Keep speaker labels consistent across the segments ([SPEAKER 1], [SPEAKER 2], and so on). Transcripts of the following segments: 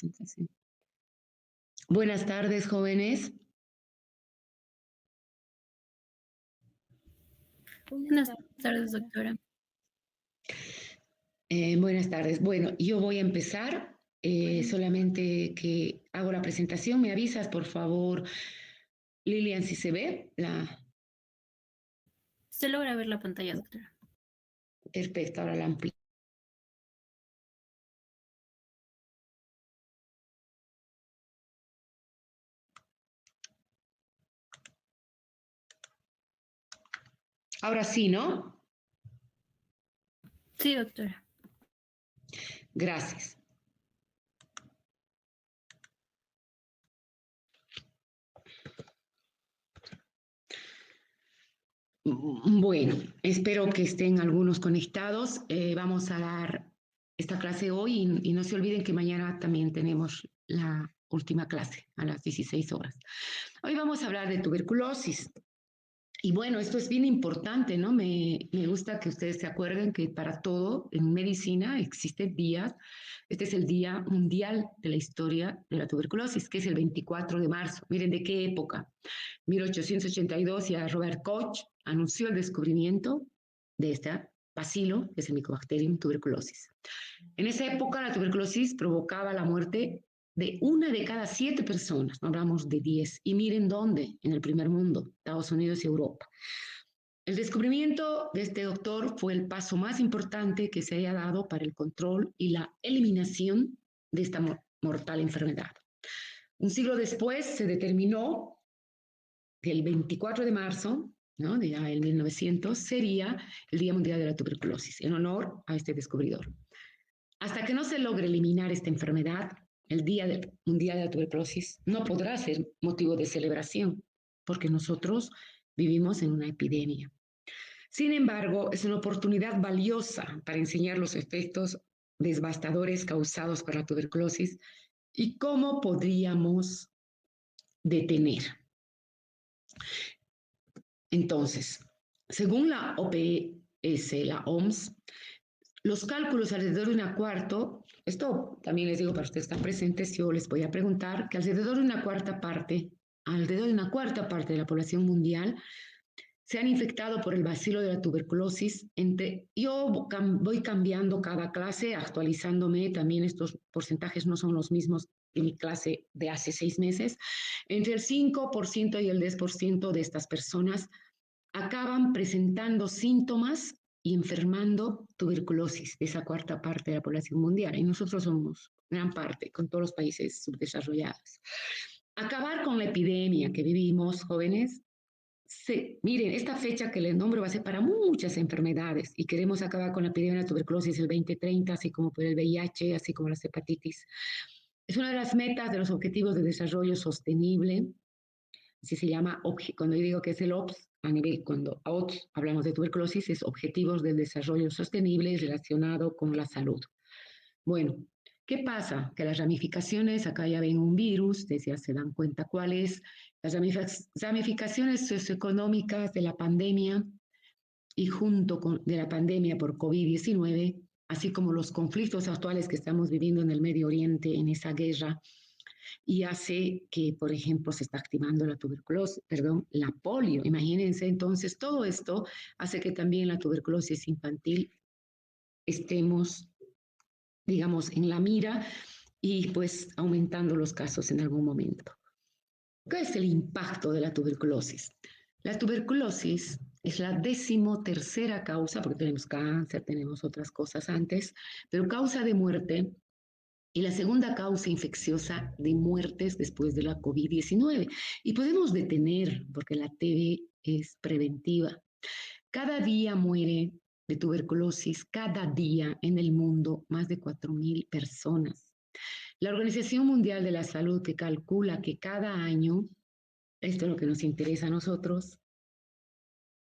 [SPEAKER 1] Sí, sí, sí. Buenas tardes, jóvenes.
[SPEAKER 2] Buenas tardes, doctora.
[SPEAKER 1] Buenas tardes. Bueno, yo voy a empezar. Solamente que hago la presentación. ¿Me avisas, por favor, Lilian, si se ve?
[SPEAKER 2] Se logra ver la pantalla, doctora.
[SPEAKER 1] Perfecto, ahora la amplio. Ahora sí, ¿no?
[SPEAKER 2] Sí, doctora.
[SPEAKER 1] Gracias. Bueno, espero que estén algunos conectados. Vamos a dar esta clase hoy y no se olviden que mañana también tenemos la última clase a las 16 horas. Hoy vamos a hablar de tuberculosis. Y bueno, esto es bien importante, ¿no? Me gusta que ustedes se acuerden que para todo en medicina existen días. Este es el Día Mundial de la Historia de la Tuberculosis, que es el 24 de marzo. Miren de qué época. 1882 ya Robert Koch anunció el descubrimiento de este bacilo, que es el Mycobacterium tuberculosis. En esa época la tuberculosis provocaba la muerte de 1 de cada 7 personas, no hablamos de 10. Y miren dónde, en el primer mundo, Estados Unidos y Europa. El descubrimiento de este doctor fue el paso más importante que se haya dado para el control y la eliminación de esta mortal enfermedad. Un siglo después se determinó que el 24 de marzo, ¿no?, de ya el 1900, sería el Día Mundial de la Tuberculosis, en honor a este descubridor. Hasta que no se logre eliminar esta enfermedad, el Día Mundial de la Tuberculosis no podrá ser motivo de celebración, porque nosotros vivimos en una epidemia. Sin embargo, es una oportunidad valiosa para enseñar los efectos devastadores causados por la tuberculosis y cómo podríamos detener. Entonces, según la OPS, la OMS, los cálculos alrededor de una cuarto, esto también les digo para ustedes que están presentes, yo les voy a preguntar que alrededor de una cuarta parte de la población mundial se han infectado por el bacilo de la tuberculosis. Yo voy cambiando cada clase, actualizándome, también estos porcentajes no son los mismos que mi clase de hace 6 meses. Entre el 5% y el 10% de estas personas acaban presentando síntomas y enfermando tuberculosis, de esa cuarta parte de la población mundial. Y nosotros somos gran parte, con todos los países subdesarrollados. Acabar con la epidemia que vivimos, jóvenes. Sí, miren, esta fecha que les nombro va a ser para muchas enfermedades y queremos acabar con la epidemia de la tuberculosis el 2030, así como por el VIH, así como las hepatitis. Es una de las metas de los Objetivos de Desarrollo Sostenible, así se llama. Cuando yo digo que es el OPS, a nivel, cuando OPS hablamos de tuberculosis, es Objetivos del Desarrollo Sostenible relacionado con la salud. Bueno, ¿qué pasa? Que las ramificaciones, acá ya ven un virus, ya se dan cuenta cuál es, las ramificaciones socioeconómicas de la pandemia y junto con de la pandemia por COVID-19, así como los conflictos actuales que estamos viviendo en el Medio Oriente, en esa guerra, y hace que, por ejemplo, se está activando la tuberculosis, perdón, la polio. Imagínense, entonces, todo esto hace que también la tuberculosis infantil estemos, digamos, en la mira y pues aumentando los casos en algún momento. ¿Qué es el impacto de la tuberculosis? La tuberculosis es la 13ª causa, porque tenemos cáncer, tenemos otras cosas antes, pero causa de muerte y la segunda causa infecciosa de muertes después de la COVID-19. Y podemos detener, porque la TB es preventiva. Cada día muere de tuberculosis, cada día en el mundo, más de 4.000 personas. La Organización Mundial de la Salud que calcula que cada año, esto es lo que nos interesa a nosotros,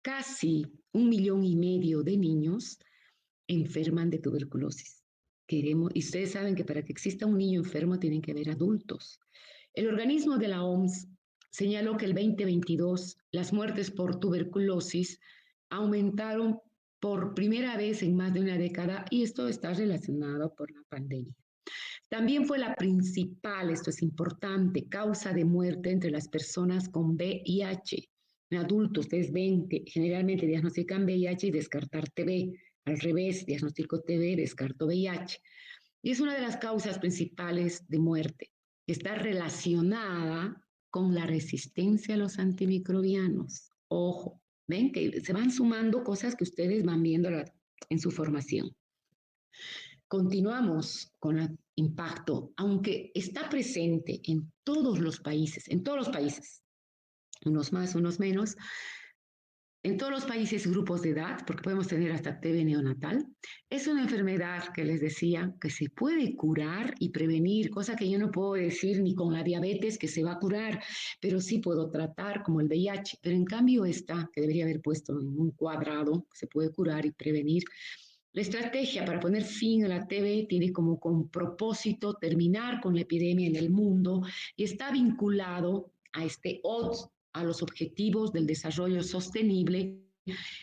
[SPEAKER 1] casi 1,5 millones de niños enferman de tuberculosis. Y ustedes saben que para que exista un niño enfermo tienen que haber adultos. El organismo de la OMS señaló que el 2022 las muertes por tuberculosis aumentaron por primera vez en más de una década y esto está relacionado por la pandemia. También fue la principal, esto es importante, causa de muerte entre las personas con VIH. En adultos, ustedes ven que generalmente diagnostican VIH y descartar TB. Al revés, diagnostico TB, descarto VIH. Y es una de las causas principales de muerte. Está relacionada con la resistencia a los antimicrobianos. Ojo, ven que se van sumando cosas que ustedes van viendo en su formación. Continuamos con el impacto, aunque está presente en todos los países, unos más, unos menos, en todos los países grupos de edad, porque podemos tener hasta TB neonatal. Es una enfermedad que les decía que se puede curar y prevenir, cosa que yo no puedo decir ni con la diabetes que se va a curar, pero sí puedo tratar como el VIH. Pero en cambio esta, que debería haber puesto en un cuadrado, se puede curar y prevenir. La estrategia para poner fin a la TB tiene como con propósito terminar con la epidemia en el mundo y está vinculado a este ODS, a los Objetivos del Desarrollo Sostenible,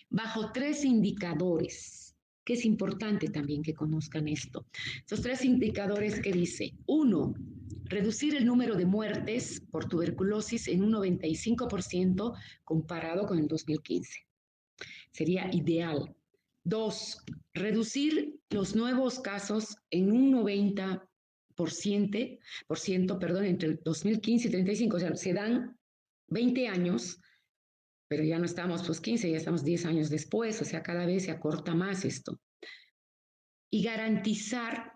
[SPEAKER 1] bajo 3 indicadores, que es importante también que conozcan esto. Esos 3 indicadores que dice, 1, reducir el número de muertes por tuberculosis en un 95% comparado con el 2015. Sería ideal. 2, reducir los nuevos casos en un 90%, perdón, entre el 2015 y 35, o sea, se dan 20 años, pero ya no estamos pues 15, ya estamos 10 años después, o sea, cada vez se acorta más esto. Y garantizar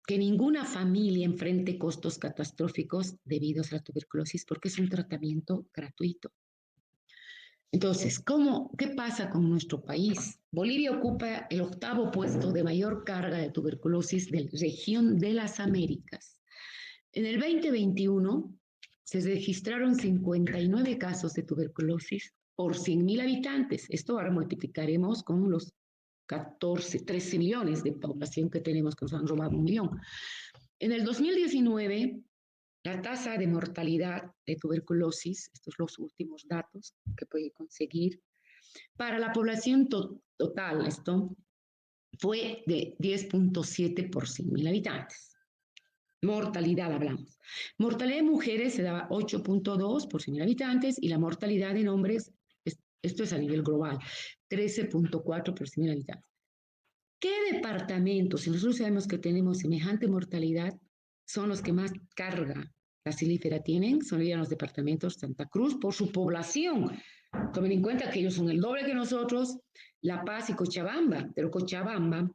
[SPEAKER 1] que ninguna familia enfrente costos catastróficos debidos a la tuberculosis, porque es un tratamiento gratuito. Entonces, ¿qué pasa con nuestro país? Bolivia ocupa el 8º puesto de mayor carga de tuberculosis de la región de las Américas. En el 2021 se registraron 59 casos de tuberculosis por 100.000 habitantes. Esto ahora multiplicaremos con los 13 millones de población que tenemos, que nos han robado 1 millón. En el 2019, la tasa de mortalidad de tuberculosis, estos son los últimos datos que puede conseguir, para la población total, esto fue de 10.7 por 100.000 habitantes. Mortalidad hablamos. Mortalidad de mujeres se daba 8.2 por 100.000 habitantes y la mortalidad en hombres, esto es a nivel global, 13.4 por 100.000 habitantes. ¿Qué departamentos, si nosotros sabemos que tenemos semejante mortalidad, son los que más carga gasilífera tienen? Son los departamentos Santa Cruz por su población. Tomen en cuenta que ellos son el doble que nosotros, La Paz y Cochabamba, pero Cochabamba.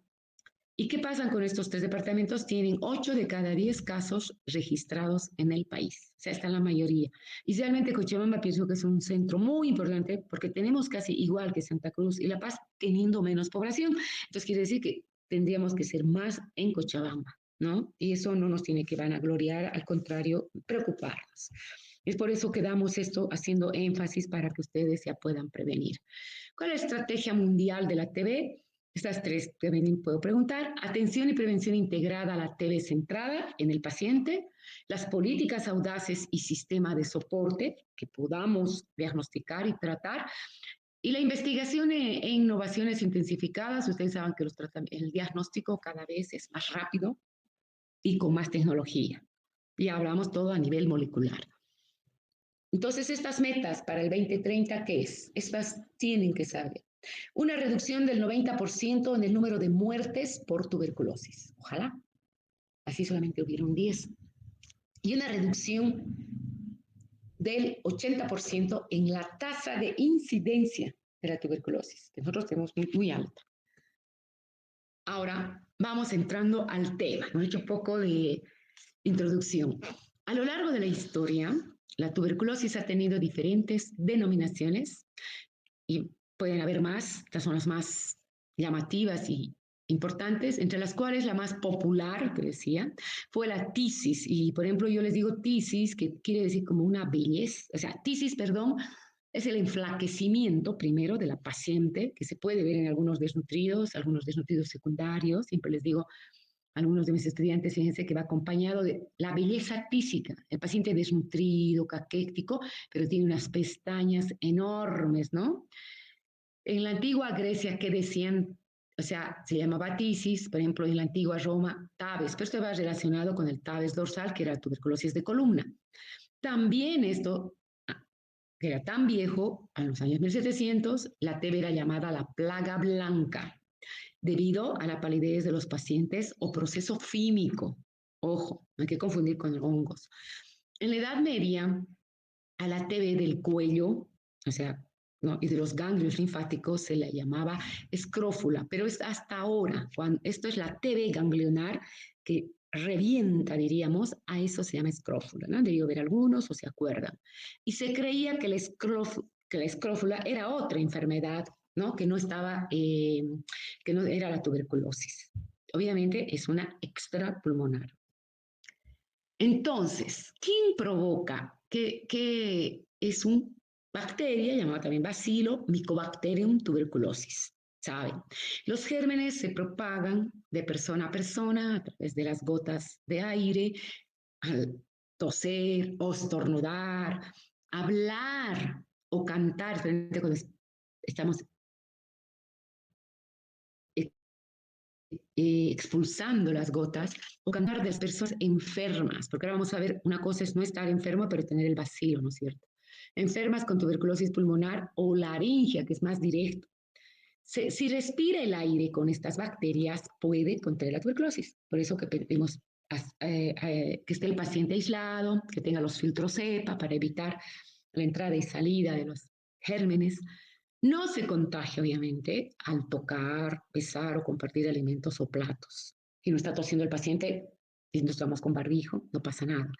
[SPEAKER 1] ¿Y qué pasa con estos 3 departamentos? Tienen 8 de cada 10 casos registrados en el país. O sea, está la mayoría. Y realmente Cochabamba pienso que es un centro muy importante porque tenemos casi igual que Santa Cruz y La Paz teniendo menos población. Entonces quiere decir que tendríamos que ser más en Cochabamba, ¿no? Y eso no nos tiene que vanagloriar, al contrario, preocuparnos. Es por eso que damos esto haciendo énfasis para que ustedes ya puedan prevenir. ¿Cuál es la estrategia mundial de la TB? Estas 3 que puedo preguntar. Atención y prevención integrada a la TB centrada en el paciente, las políticas audaces y sistema de soporte que podamos diagnosticar y tratar, y la investigación e innovaciones intensificadas. Ustedes saben que el diagnóstico cada vez es más rápido y con más tecnología. Y hablamos todo a nivel molecular. Entonces, estas metas para el 2030, ¿qué es? Estas tienen que saber. Una reducción del 90% en el número de muertes por tuberculosis. Ojalá. Así solamente hubiera un 10. Y una reducción del 80% en la tasa de incidencia de la tuberculosis, que nosotros tenemos muy, muy alta. Ahora vamos entrando al tema. Hemos hecho un poco de introducción. A lo largo de la historia, la tuberculosis ha tenido diferentes denominaciones y pueden haber más, estas son las más llamativas y importantes, entre las cuales la más popular, que decía, fue la tisis. Y, por ejemplo, yo les digo tisis, que quiere decir como una belleza, o sea, tisis, perdón, es el enflaquecimiento primero de la paciente, que se puede ver en algunos desnutridos secundarios. Siempre les digo a algunos de mis estudiantes, fíjense que va acompañado de la belleza física, el paciente desnutrido, caquético, pero tiene unas pestañas enormes, ¿no? En la antigua Grecia, ¿qué decían? O sea, se llamaba tisis, por ejemplo, en la antigua Roma, tabes, pero esto va relacionado con el tabes dorsal, que era tuberculosis de columna. También esto, que era tan viejo, a los años 1700, la TB era llamada la plaga blanca, debido a la palidez de los pacientes o proceso fímico. Ojo, no hay que confundir con hongos. En la Edad Media, a la TB del cuello, o sea, ¿no? Y de los ganglios linfáticos se le llamaba escrófula, pero es hasta ahora, cuando esto es la TB ganglionar que revienta, diríamos, a eso se llama escrófula, ¿no? Debió ver algunos o se acuerdan. Y se creía que que la escrófula era otra enfermedad, ¿no? Que no estaba, que no era la tuberculosis. Obviamente es una extrapulmonar. Entonces, ¿quién provoca? ¿Qué es una bacteria llamada también bacilo, Mycobacterium tuberculosis? ¿Saben? Los gérmenes se propagan de persona a persona a través de las gotas de aire, al toser o estornudar, hablar o cantar cuando estamos expulsando las gotas o cantar de las personas enfermas, porque ahora vamos a ver, una cosa es no estar enfermo, pero tener el vacío, ¿no es cierto? Enfermas con tuberculosis pulmonar o laringia, que es más directo. Si respira el aire con estas bacterias, puede contraer la tuberculosis. Por eso que pedimos que esté el paciente aislado, que tenga los filtros EPA para evitar la entrada y salida de los gérmenes. No se contagia, obviamente, al tocar, besar o compartir alimentos o platos. Si no está tosiendo el paciente y no estamos con barbijo, no pasa nada.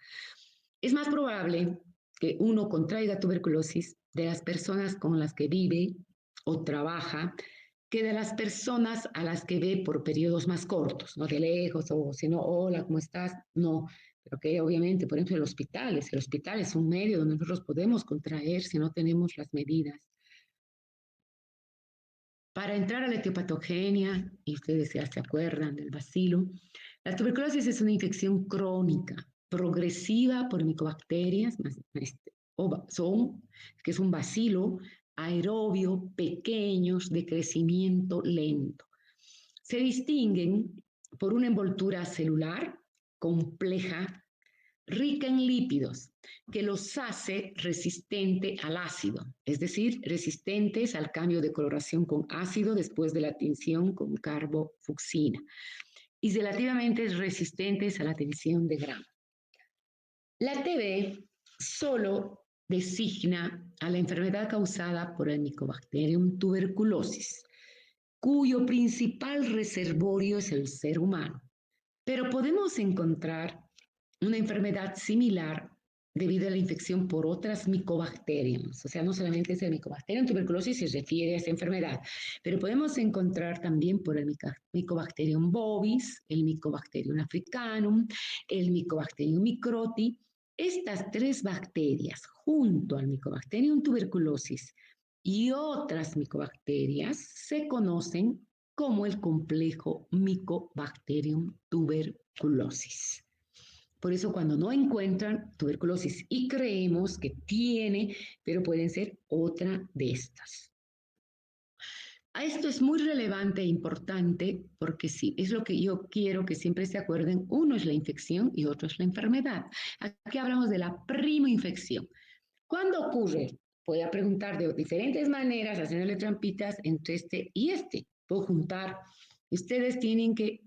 [SPEAKER 1] Es más probable que uno contraiga tuberculosis de las personas con las que vive o trabaja que de las personas a las que ve por periodos más cortos, no de lejos o si no, hola, ¿cómo estás? No, pero que obviamente, por ejemplo, el hospital es un medio donde nosotros podemos contraer si no tenemos las medidas. Para entrar a la etiopatogenia, y ustedes ya se acuerdan del bacilo, la tuberculosis es una infección crónica, progresiva por micobacterias, que es un bacilo aerobio, pequeños, de crecimiento lento. Se distinguen por una envoltura celular compleja, rica en lípidos, que los hace resistente al ácido, es decir, resistentes al cambio de coloración con ácido después de la tinción con carbofucsina y relativamente resistentes a la tinción de gramo. La TB solo designa a la enfermedad causada por el Mycobacterium tuberculosis, cuyo principal reservorio es el ser humano. Pero podemos encontrar una enfermedad similar debido a la infección por otras micobacterias. O sea, no solamente es el Mycobacterium tuberculosis se refiere a esa enfermedad, pero podemos encontrar también por el Mycobacterium bovis, el Mycobacterium africanum, el Mycobacterium microti. Estas tres bacterias, junto al Mycobacterium tuberculosis y otras micobacterias, se conocen como el complejo Mycobacterium tuberculosis. Por eso cuando no encuentran tuberculosis y creemos que tiene, pero pueden ser otra de estas. A esto es muy relevante e importante porque sí, es lo que yo quiero que siempre se acuerden. Uno es la infección y otro es la enfermedad. Aquí hablamos de la primoinfección. ¿Cuándo ocurre? Voy a preguntar de diferentes maneras, haciéndole trampitas entre este y este. Puedo juntar. Ustedes tienen que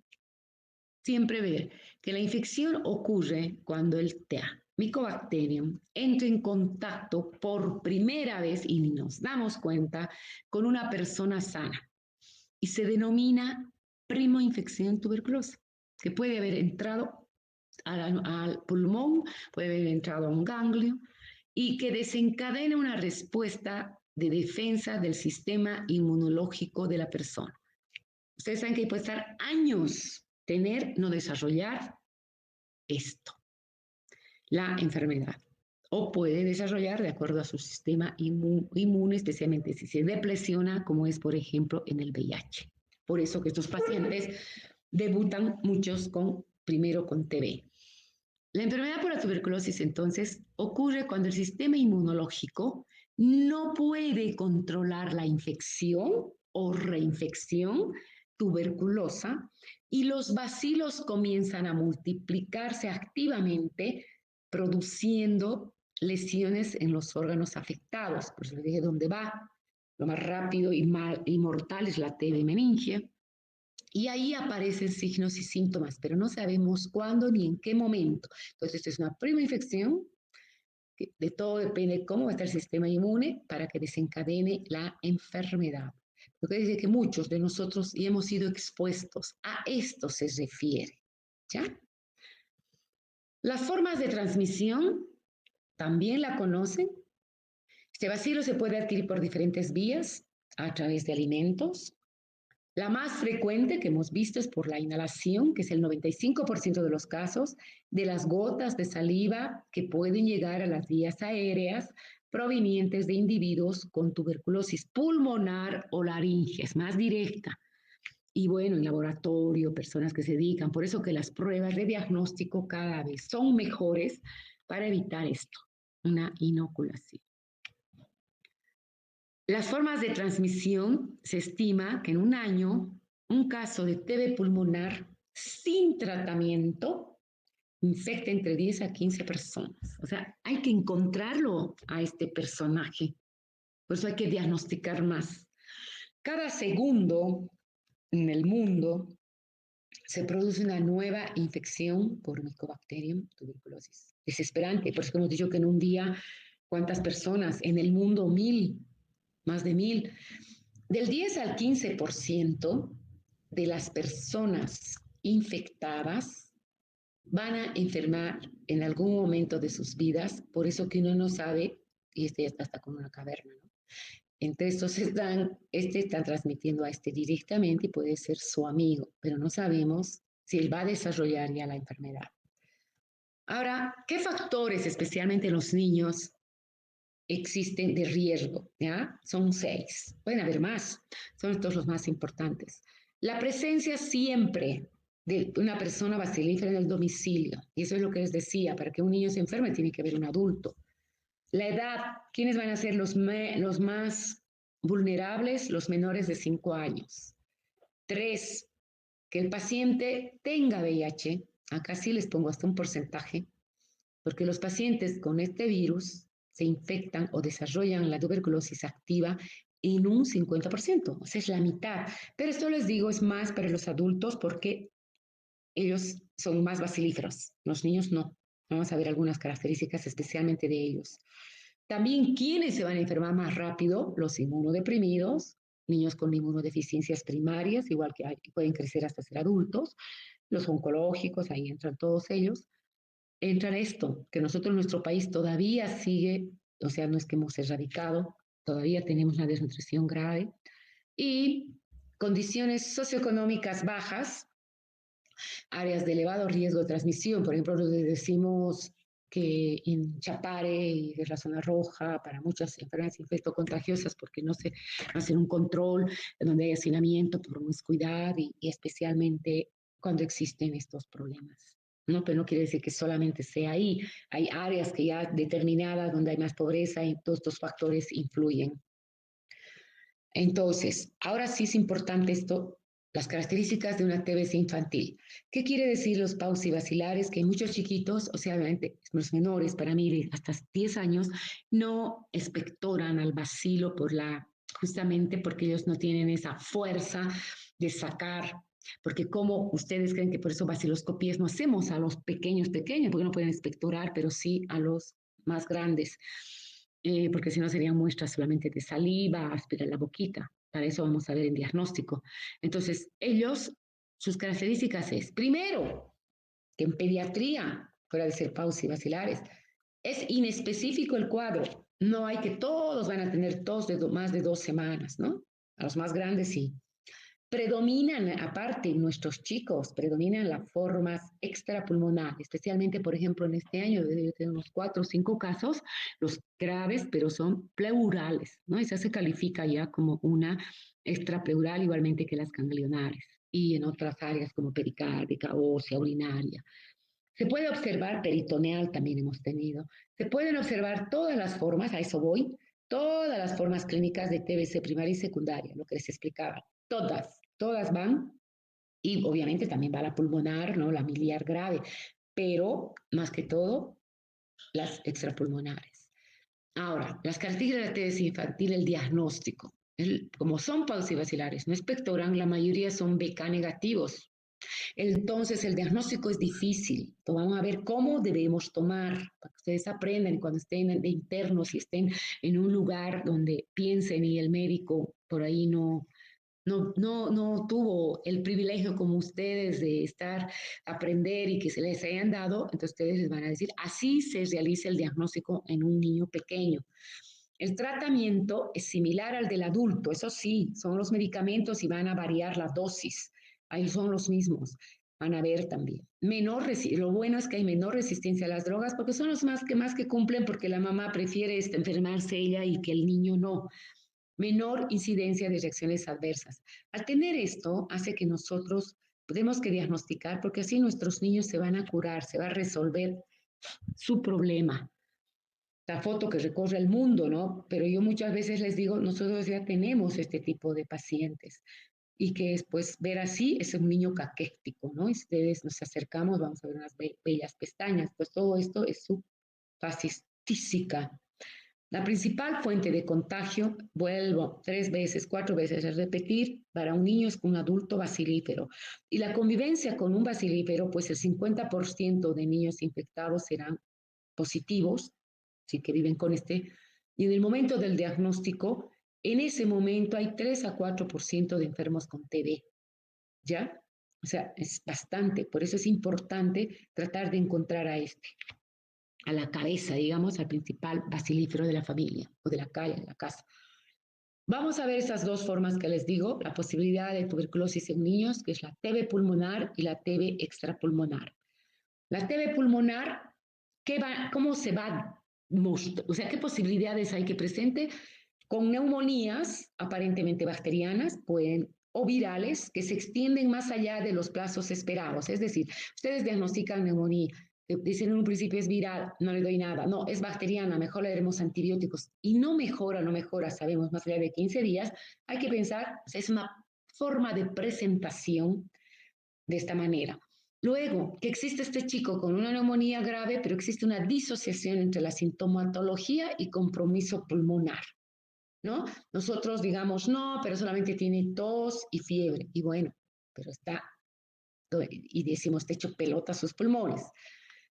[SPEAKER 1] siempre ver que la infección ocurre cuando el Mycobacterium entra en contacto por primera vez y nos damos cuenta con una persona sana y se denomina primoinfección tuberculosa, que puede haber entrado al pulmón, puede haber entrado a un ganglio y que desencadena una respuesta de defensa del sistema inmunológico de la persona. Ustedes saben que puede estar años tener, no desarrollar esto, la enfermedad. O puede desarrollar de acuerdo a su sistema inmune, especialmente si se depresiona, como es, por ejemplo, en el VIH. Por eso que estos pacientes debutan muchos primero con TB. La enfermedad por la tuberculosis, entonces, ocurre cuando el sistema inmunológico no puede controlar la infección o reinfección tuberculosa y los bacilos comienzan a multiplicarse activamente, produciendo lesiones en los órganos afectados. Por eso le dije dónde va. Lo más rápido y mortal es la TB meningia. Y ahí aparecen signos y síntomas, pero no sabemos cuándo ni en qué momento. Entonces, esto es una prima infección, que de todo depende cómo va a estar el sistema inmune para que desencadene la enfermedad. Lo que dice que muchos de nosotros ya hemos sido expuestos a esto se refiere. ¿Ya? Las formas de transmisión también la conocen. Este bacilo se puede adquirir por diferentes vías, a través de alimentos. La más frecuente que hemos visto es por la inhalación, que es el 95% de los casos, de las gotas de saliva que pueden llegar a las vías aéreas provenientes de individuos con tuberculosis pulmonar o laringe, es más directa. Y bueno, en laboratorio, personas que se dedican, por eso que las pruebas de diagnóstico cada vez son mejores para evitar esto, una inoculación. Las formas de transmisión, se estima que en un año un caso de TB pulmonar sin tratamiento infecta entre 10 a 15 personas. O sea, hay que encontrarlo a este personaje. Por eso hay que diagnosticar más. Cada segundo en el mundo se produce una nueva infección por Mycobacterium tuberculosis. Desesperante, por eso hemos dicho que en un día, ¿cuántas personas? En el mundo, 1000, más de 1000. Del 10 al 15% de las personas infectadas van a enfermar en algún momento de sus vidas, por eso que uno no sabe, y este ya está como una caverna, ¿no? Entre estos están transmitiendo a este directamente y puede ser su amigo, pero no sabemos si él va a desarrollar ya la enfermedad. Ahora, ¿qué factores, especialmente en los niños, existen de riesgo? ¿Ya? Son 6, pueden haber más, son estos los más importantes. La presencia siempre de una persona bacilífera en el domicilio, y eso es lo que les decía, para que un niño se enferme tiene que haber un adulto. La edad, ¿quiénes van a ser los más vulnerables? Los menores de 5 años. 3, que el paciente tenga VIH. Acá sí les pongo hasta un porcentaje, porque los pacientes con este virus se infectan o desarrollan la tuberculosis activa en un 50%, o sea, es la mitad. Pero esto les digo, es más para los adultos porque ellos son más bacilíferos, los niños no. Vamos a ver algunas características especialmente de ellos. También, ¿quiénes se van a enfermar más rápido? Los inmunodeprimidos, niños con inmunodeficiencias primarias, igual que pueden crecer hasta ser adultos, los oncológicos, ahí entran todos ellos. Entra esto, que nosotros en nuestro país todavía sigue, o sea, no es que hemos erradicado, todavía tenemos una desnutrición grave, y condiciones socioeconómicas bajas, áreas de elevado riesgo de transmisión, por ejemplo, lo decimos que en Chapare y de la zona roja, para muchas enfermedades infectocontagiosas, porque no se hace un control, donde hay hacinamiento, promiscuidad y especialmente cuando existen estos problemas. ¿No? Pero no quiere decir que solamente sea ahí. Hay áreas que ya determinadas donde hay más pobreza y todos estos factores influyen. Entonces, ahora sí es importante esto, las características de una TBC infantil. ¿Qué quiere decir los paucibacilares? Que muchos chiquitos, o sea, obviamente los menores, para mí de hasta 10 años, no expectoran al bacilo justamente porque ellos no tienen esa fuerza de sacar, porque como ustedes creen que por eso vaciloscopías no hacemos a los pequeños, porque no pueden expectorar, pero sí a los más grandes, porque si no serían muestras solamente de saliva, aspirar la boquita. Para eso vamos a ver en diagnóstico. Entonces, sus características es, primero, que en pediatría, fuera de ser paucibacilares, es inespecífico el cuadro. No hay que todos van a tener tos de más de 2 semanas, ¿no? A los más grandes sí. Predominan, aparte, nuestros chicos, predominan las formas extrapulmonares, especialmente, por ejemplo, en este año tenemos 4 o 5 casos, los graves, pero son pleurales, ¿no? Esa se califica ya como una extrapleural, igualmente que las ganglionares, y en otras áreas como pericárdica, ósea, urinaria. Se puede observar peritoneal, también hemos tenido. Se pueden observar todas las formas, a eso voy, todas las formas clínicas de TBC primaria y secundaria, lo que les explicaba. Todas van, y obviamente también va la pulmonar, ¿no? La miliar grave, pero más que todo las extrapulmonares. Ahora, las características de la TBC infantil, el diagnóstico. Como son paucibacilares, no expectoran, la mayoría son BK negativos. Entonces, el diagnóstico es difícil. Entonces, vamos a ver cómo debemos tomar, para que ustedes aprendan cuando estén de internos y estén en un lugar donde piensen y el médico por ahí no tuvo el privilegio como ustedes de aprender y que se les hayan dado, entonces ustedes les van a decir, así se realiza el diagnóstico en un niño pequeño. El tratamiento es similar al del adulto, eso sí, son los medicamentos y van a variar la dosis, ahí son los mismos, van a ver también. Lo bueno es que hay menor resistencia a las drogas porque son los más que cumplen porque la mamá prefiere enfermarse ella y que el niño no. Menor incidencia de reacciones adversas. Al tener esto, hace que nosotros tenemos que diagnosticar porque así nuestros niños se van a curar, se va a resolver su problema. La foto que recorre el mundo, ¿no? Pero yo muchas veces les digo, nosotros ya tenemos este tipo de pacientes y que después ver así es un niño caquético, ¿no? Y si ustedes nos acercamos, vamos a ver unas bellas pestañas, pues todo esto es su fasis tísica. La principal fuente de contagio, vuelvo 3 veces, 4 veces a repetir, para un niño es un adulto basilífero. Y la convivencia con un basilífero, pues el 50% de niños infectados serán positivos, sí que viven con este, y en el momento del diagnóstico, en ese momento hay 3 a 4% de enfermos con TB, ¿ya? O sea, es bastante, por eso es importante tratar de encontrar a la cabeza, digamos, al principal basilífero de la familia o de la calle, de la casa. Vamos a ver esas dos formas que les digo, la posibilidad de tuberculosis en niños, que es la TB pulmonar y la TB extrapulmonar. La TB pulmonar, ¿cómo se va? O sea, ¿qué posibilidades hay que presente? Con neumonías aparentemente bacterianas, pueden, o virales, que se extienden más allá de los plazos esperados. Es decir, ustedes diagnostican neumonía, dicen en un principio es viral, no le doy nada, no, es bacteriana, mejor le daremos antibióticos, y no mejora, sabemos, más allá de 15 días, hay que pensar, o sea, es una forma de presentación de esta manera. Luego, que existe este chico con una neumonía grave, pero existe una disociación entre la sintomatología y compromiso pulmonar, ¿no? Nosotros digamos, no, pero solamente tiene tos y fiebre, y bueno, pero está, y decimos, te echo pelota a sus pulmones.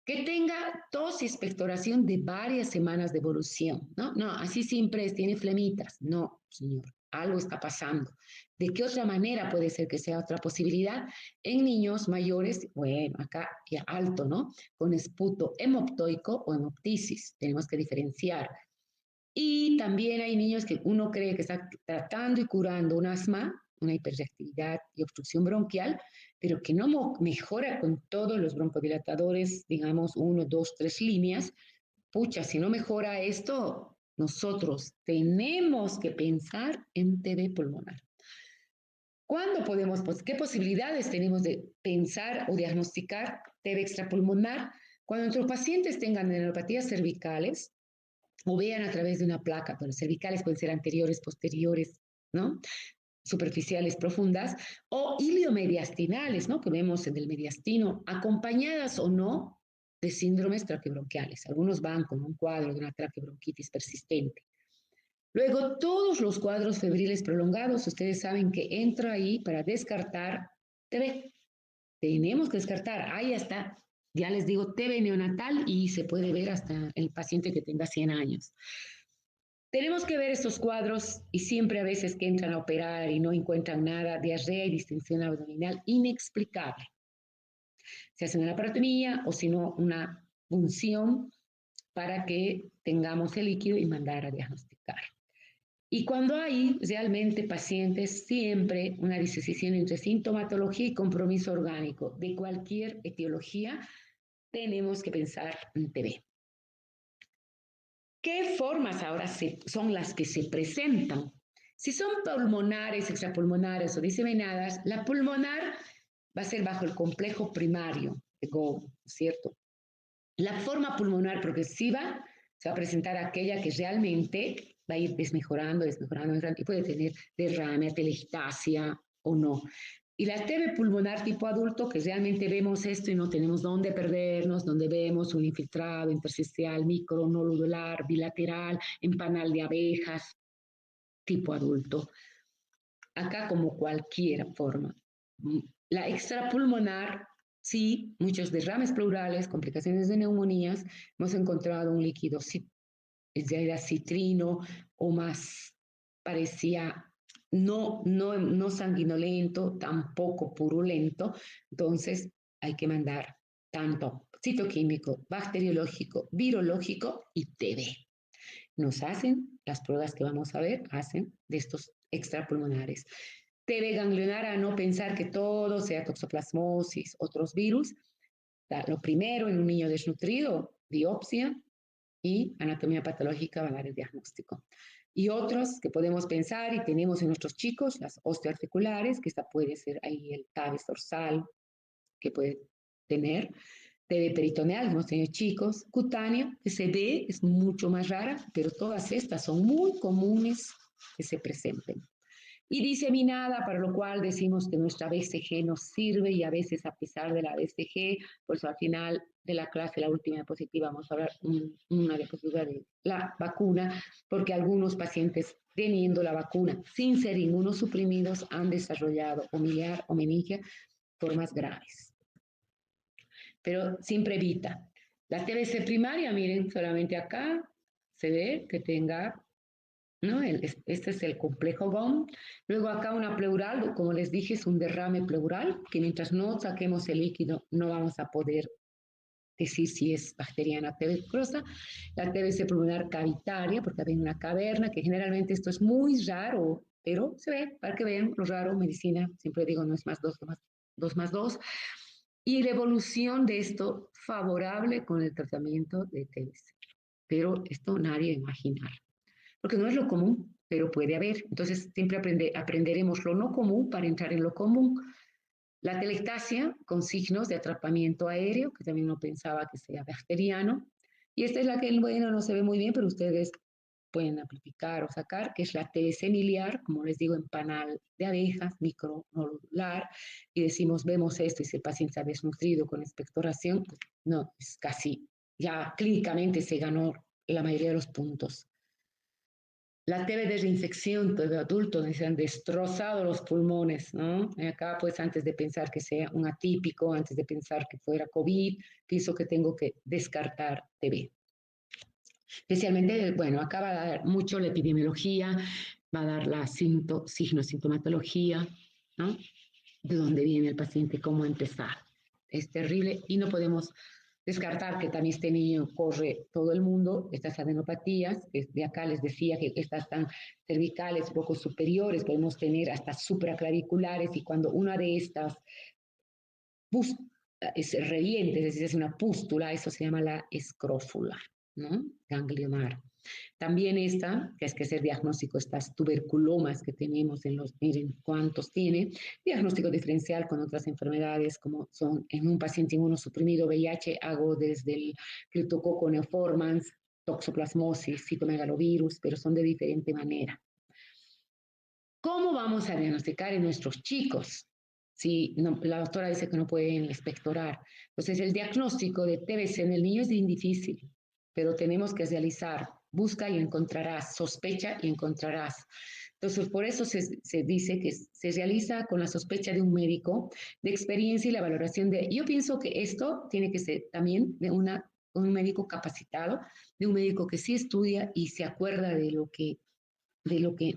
[SPEAKER 1] Que tenga tos y expectoración de varias semanas de evolución, ¿no? No, así siempre es, tiene flemitas. No, señor, algo está pasando. ¿De qué otra manera puede ser que sea otra posibilidad? En niños mayores, bueno, acá ya alto, ¿no? Con esputo hemoptoico o hemoptisis, tenemos que diferenciar. Y también hay niños que uno cree que está tratando y curando un asma, una hiperreactividad y obstrucción bronquial, pero que no mejora con todos los broncodilatadores, digamos, 1, 2, 3 líneas. Pucha, si no mejora esto, nosotros tenemos que pensar en TB pulmonar. ¿Cuándo podemos, pues, qué posibilidades tenemos de pensar o diagnosticar TB extrapulmonar? Cuando nuestros pacientes tengan neuropatías cervicales, o vean a través de una placa, pero cervicales pueden ser anteriores, posteriores, ¿no? Superficiales, profundas, o iliomediastinales, ¿no? Que vemos en el mediastino, acompañadas o no de síndromes traqueobronquiales. Algunos van con un cuadro de una traqueobronquitis persistente. Luego, todos los cuadros febriles prolongados, ustedes saben que entra ahí para descartar TB. Tenemos que descartar, ahí está, ya les digo, TB neonatal y se puede ver hasta el paciente que tenga 100 años. Tenemos que ver estos cuadros y siempre a veces que entran a operar y no encuentran nada, diarrea y distensión abdominal inexplicable. Se hace una laparotomía o si no una punción para que tengamos el líquido y mandar a diagnosticar. Y cuando hay realmente pacientes, siempre una disociación entre sintomatología y compromiso orgánico de cualquier etiología, tenemos que pensar en TB. ¿Qué formas ahora son las que se presentan? Si son pulmonares, extrapulmonares o diseminadas, la pulmonar va a ser bajo el complejo primario de Gould, ¿cierto? La forma pulmonar progresiva se va a presentar aquella que realmente va a ir desmejorando y puede tener derrame, atelectasia o no. Y la TB pulmonar tipo adulto, que realmente vemos esto y no tenemos dónde perdernos, donde vemos un infiltrado intersticial, micro, nodular, bilateral, en panal de abejas, tipo adulto. Acá como cualquier forma. La extrapulmonar, sí, muchos derrames pleurales, complicaciones de neumonías, hemos encontrado un líquido, ya era citrino o más, parecía no sanguinolento, tampoco purulento, entonces hay que mandar tanto citoquímico, bacteriológico, virológico y TB. Nos hacen las pruebas que vamos a ver, hacen de estos extrapulmonares. TV ganglionar, a no pensar que todo sea toxoplasmosis, otros virus. Lo primero en un niño desnutrido, biopsia y anatomía patológica va a dar el diagnóstico. Y otros que podemos pensar y tenemos en nuestros chicos, las osteoarticulares, que esta puede ser ahí el tabes dorsal, que puede tener, TV peritoneal, hemos tenido chicos, cutánea, que se ve, es mucho más rara, pero todas estas son muy comunes que se presenten. Y diseminada, para lo cual decimos que nuestra BCG nos sirve y a veces a pesar de la BCG, pues al final de la clase, la última diapositiva, vamos a hablar una diapositiva de la vacuna, porque algunos pacientes teniendo la vacuna sin ser inmunosuprimidos han desarrollado o miliar o meningia formas graves. Pero siempre evita. La TBC primaria, miren, solamente acá se ve que tenga, ¿no? Este es el complejo GOM. Luego acá una pleural, como les dije, es un derrame pleural, que mientras no saquemos el líquido no vamos a poder decir si es bacteriana tuberculosa. La TBC pulmonar cavitaria, porque había una caverna, que generalmente esto es muy raro, pero se ve, para que vean lo raro, medicina, siempre digo, no es más dos, dos más dos. Y la evolución de esto favorable con el tratamiento de TBC. Pero esto nadie imaginar, porque no es lo común, pero puede haber. Entonces, siempre aprenderemos lo no común para entrar en lo común. La telectasia con signos de atrapamiento aéreo, que también no pensaba que sea bacteriano. Y esta es la que, bueno, no se ve muy bien, pero ustedes pueden amplificar o sacar, que es la TBC miliar, como les digo, en panal de abejas, micronodular, y decimos, vemos esto y si el paciente está desnutrido con expectoración, pues no, es casi, ya clínicamente se ganó la mayoría de los puntos. La TB de reinfección de adultos se han destrozado los pulmones, ¿no? Y acá, pues, antes de pensar que sea un atípico, antes de pensar que fuera COVID, pienso que tengo que descartar TB. Especialmente, bueno, acá va a dar mucho la epidemiología, va a dar la sintomatología, ¿no? De dónde viene el paciente, cómo empezar. Es terrible y no podemos descartar que también este niño corre todo el mundo, estas adenopatías, de acá les decía que estas están cervicales poco superiores, podemos tener hasta supraclaviculares y cuando una de estas es reviente, es decir, es una pústula, eso se llama la escrófula, ¿no? Ganglionar. También esta, que es que es el diagnóstico, estas tuberculomas que tenemos en los, miren cuántos tiene, diagnóstico diferencial con otras enfermedades como son en un paciente inmunosuprimido VIH, hago desde el criptococo neoformans, toxoplasmosis, citomegalovirus, pero son de diferente manera. ¿Cómo vamos a diagnosticar en nuestros chicos? Si no, la doctora dice que no pueden expectorar. Entonces, el diagnóstico de TBC en el niño es difícil, pero tenemos que realizar, busca y encontrarás, sospecha y encontrarás. Entonces, por eso se dice que se realiza con la sospecha de un médico de experiencia y la valoración de... Yo pienso que esto tiene que ser también de un médico capacitado, de un médico que sí estudia y se acuerda de lo que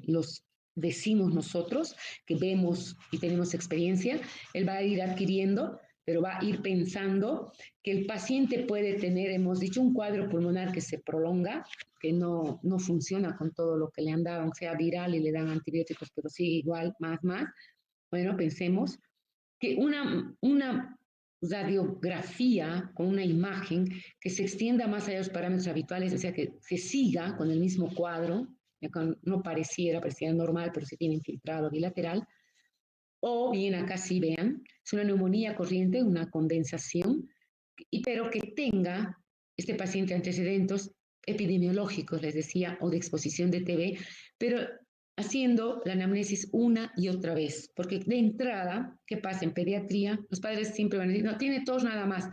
[SPEAKER 1] los decimos nosotros, que vemos y tenemos experiencia, él va a ir adquiriendo, pero va a ir pensando que el paciente puede tener, hemos dicho, un cuadro pulmonar que se prolonga, que no funciona con todo lo que le han dado, aunque sea viral y le dan antibióticos, pero sigue igual, más. Bueno, pensemos que una radiografía con una imagen que se extienda más allá de los parámetros habituales, o sea, que se siga con el mismo cuadro, no pareciera normal, pero se tiene infiltrado bilateral, o bien acá sí vean, es una neumonía corriente, una condensación, pero que tenga este paciente antecedentes epidemiológicos, les decía, o de exposición de TB, pero haciendo la anamnesis una y otra vez, porque de entrada, ¿qué pasa en pediatría? Los padres siempre van a decir, no, tiene tos nada más.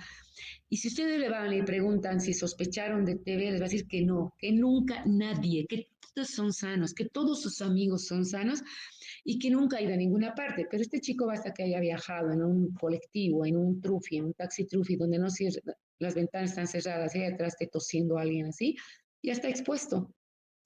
[SPEAKER 1] Y si ustedes le van y preguntan si sospecharon de TB, les va a decir que no, que nunca nadie, que todos son sanos, que todos sus amigos son sanos y que nunca ha ido a ninguna parte. Pero este chico basta que haya viajado en un colectivo, en un trufi, en un taxi trufi, donde no las ventanas están cerradas y ahí atrás esté tosiendo a alguien así, ya está expuesto.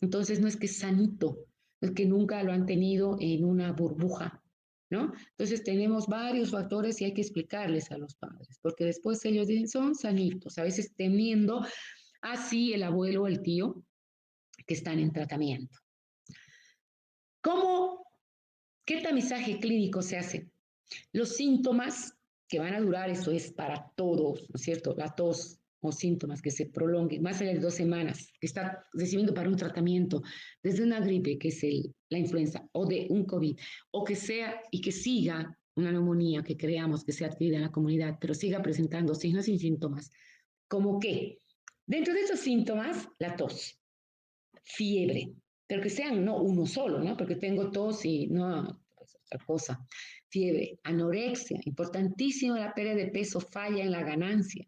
[SPEAKER 1] Entonces no es que es sanito, es que nunca lo han tenido en una burbuja, ¿no? Entonces tenemos varios factores y hay que explicarles a los padres, porque después ellos dicen, son sanitos, a veces teniendo así el abuelo o el tío, que están en tratamiento. ¿Qué tamizaje clínico se hace? Los síntomas que van a durar, eso es para todos, ¿no es cierto? La tos o síntomas que se prolonguen más allá de 2 semanas, que está recibiendo para un tratamiento, desde una gripe, que es la influenza, o de un COVID, o que sea y que siga una neumonía que creamos que sea adquirida en la comunidad, pero siga presentando signos y síntomas, como que dentro de esos síntomas, la tos, fiebre, pero que sean no uno solo, ¿no? Porque tengo tos y no, es otra cosa. Fiebre, anorexia, importantísimo la pérdida de peso, falla en la ganancia,